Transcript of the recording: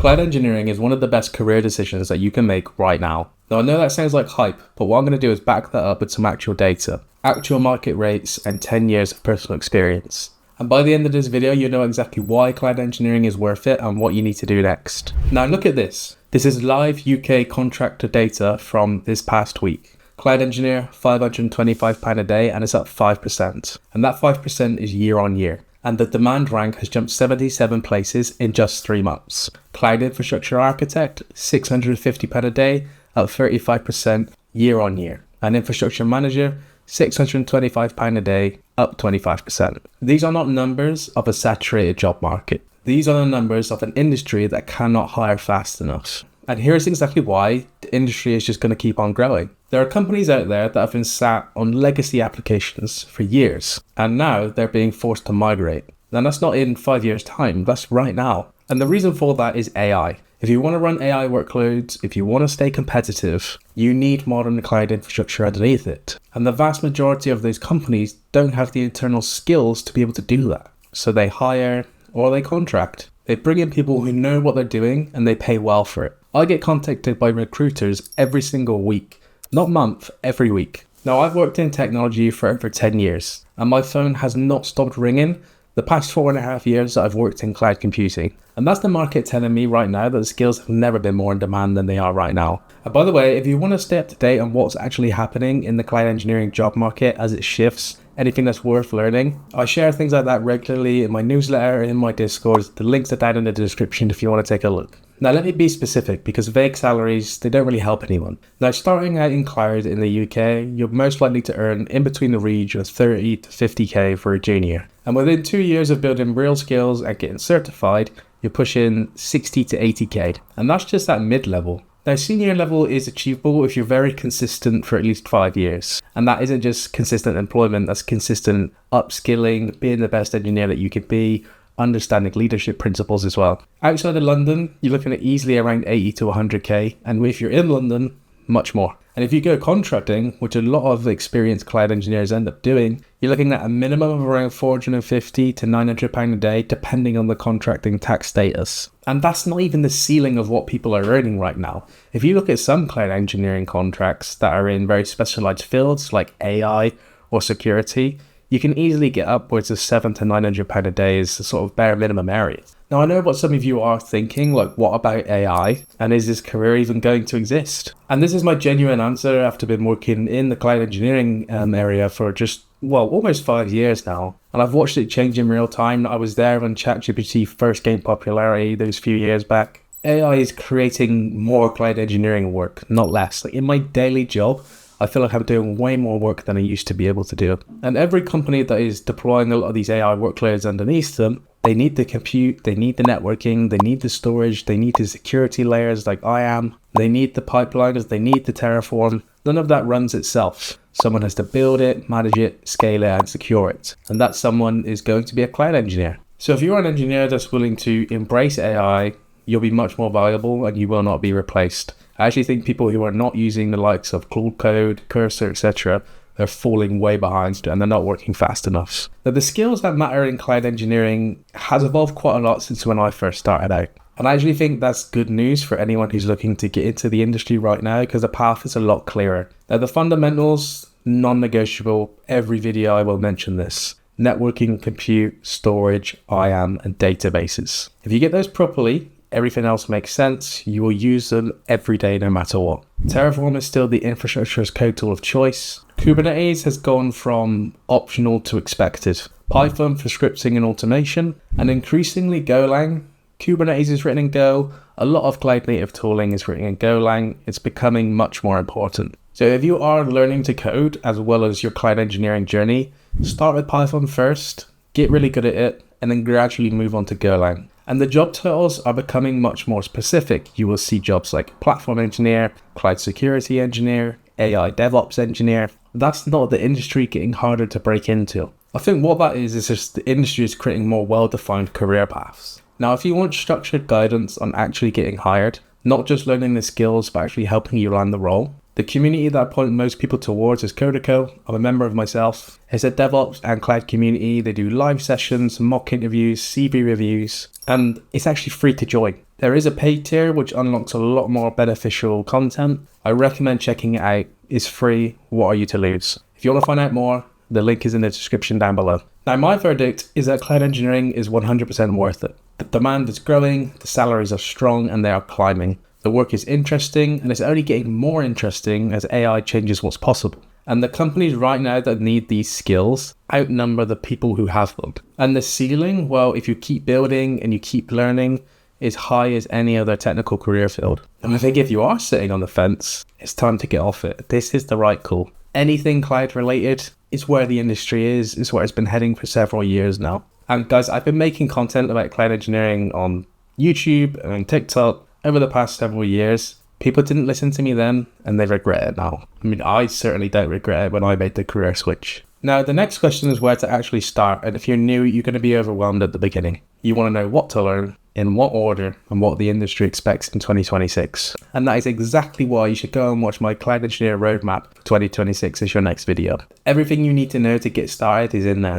Cloud engineering is one of the best career decisions that you can make right now. Now I know that sounds like hype, but what I'm going to do is back that up with some actual data, actual market rates, and 10 years of personal experience. And by the end of this video, you know exactly why cloud engineering is worth it and what you need to do next. Now look at this. This is live UK contractor data from this past week. Cloud engineer, £525 a day, and it's up 5%. And that 5% is year on year. And the demand rank has jumped 77 places in just 3 months. Cloud infrastructure architect, £650 a day, up 35% year on year. And infrastructure manager, £625 a day, up 25%. These are not numbers of a saturated job market. These are the numbers of an industry that cannot hire fast enough. And here's exactly why the industry is just going to keep on growing. There are companies out there that have been sat on legacy applications for years, and now they're being forced to migrate. And that's not in 5 years' time, that's right now. And the reason for that is AI. If you want to run AI workloads, if you want to stay competitive, you need modern cloud infrastructure underneath it. And the vast majority of those companies don't have the internal skills to be able to do that. So they hire or they contract. They bring in people who know what they're doing and they pay well for it. I get contacted by recruiters every single week, not month, every week. Now I've worked in technology for over 10 years and my phone has not stopped ringing the past 4.5 years that I've worked in cloud computing. And that's the market telling me right now that the skills have never been more in demand than they are right now. And by the way, if you want to stay up to date on what's actually happening in the cloud engineering job market as it shifts, anything that's worth learning, I share things like that regularly in my newsletter, in my Discord. The links are down in the description if you want to take a look. Now let me be specific, because vague salaries, they don't really help anyone. Now starting out in cloud in the UK, you're most likely to earn in between the region of 30 to 50k for a junior. And within 2 years of building real skills and getting certified, you're pushing 60 to 80k. And that's just at mid-level. Now senior level is achievable if you're very consistent for at least 5 years. And that isn't just consistent employment, that's consistent upskilling, being the best engineer that you can be, understanding leadership principles as well. Outside of London, you're looking at easily around 80 to 100k. And if you're in London, much more. And if you go contracting, which a lot of experienced cloud engineers end up doing, you're looking at a minimum of around 450 to 900 pound a day, depending on the contracting tax status. And that's not even the ceiling of what people are earning right now. If you look at some cloud engineering contracts that are in very specialized fields like AI or security, you can easily get upwards of 700 to 900 pound a day as a sort of bare minimum area. Now I know what some of you are thinking, like what about AI? And is this career even going to exist? And this is my genuine answer after been working in the cloud engineering area for almost 5 years now. And I've watched it change in real time. I was there when ChatGPT first gained popularity those few years back. AI is creating more cloud engineering work, not less. Like in my daily job, I feel like I'm doing way more work than I used to be able to do. And every company that is deploying a lot of these AI workloads underneath them, they need the compute, they need the networking, they need the storage, they need the security layers like I am, they need the pipelines, they need the Terraform. None of that runs itself. Someone has to build it, manage it, scale it, and secure it. And that someone is going to be a cloud engineer. So if you're an engineer that's willing to embrace AI, you'll be much more valuable and you will not be replaced. I actually think people who are not using the likes of Claude Code, Cursor, etc., they're falling way behind and they're not working fast enough. Now, the skills that matter in cloud engineering has evolved quite a lot since when I first started out. And I actually think that's good news for anyone who's looking to get into the industry right now, because the path is a lot clearer. Now, the fundamentals, non-negotiable. Every video I will mention this. Networking, compute, storage, IAM, and databases. If you get those properly, everything else makes sense. You will use them every day, no matter what. Terraform is still the infrastructure as code tool of choice. Kubernetes has gone from optional to expected. Python for scripting and automation, and increasingly Golang. Kubernetes is written in Go. A lot of cloud native tooling is written in Golang. It's becoming much more important. So if you are learning to code as well as your cloud engineering journey, start with Python first, get really good at it, and then gradually move on to Golang. And the job titles are becoming much more specific. You will see jobs like platform engineer, cloud security engineer, AI DevOps engineer. That's not the industry getting harder to break into. I think what that is just the industry is creating more well-defined career paths. Now, if you want structured guidance on actually getting hired, not just learning the skills, but actually helping you land the role, The community that I point most people towards is Codico. I'm a member of myself. It's a DevOps and cloud community. They do live sessions, mock interviews, CV reviews, and it's actually free to join. There is a paid tier which unlocks a lot more beneficial content. I recommend checking it out. It's free. What are you to lose? If you want to find out more, the link is in the description down below. Now, my verdict is that cloud engineering is 100% worth it. The demand is growing, the salaries are strong, and they are climbing. The work is interesting, and it's only getting more interesting as AI changes what's possible. And the companies right now that need these skills outnumber the people who have them. And the ceiling, well, if you keep building and you keep learning, is high as any other technical career field. And I think if you are sitting on the fence, it's time to get off it. This is the right call. Anything cloud related is where the industry is. It's where it's been heading for several years now. And guys, I've been making content about cloud engineering on YouTube and TikTok over the past several years. People didn't listen to me then, and they regret it now. I mean, I certainly don't regret it when I made the career switch. Now, the next question is where to actually start, and if you're new, you're going to be overwhelmed at the beginning. You want to know what to learn, in what order, and what the industry expects in 2026. And that is exactly why you should go and watch my Cloud Engineer Roadmap 2026 as your next video. Everything you need to know to get started is in there.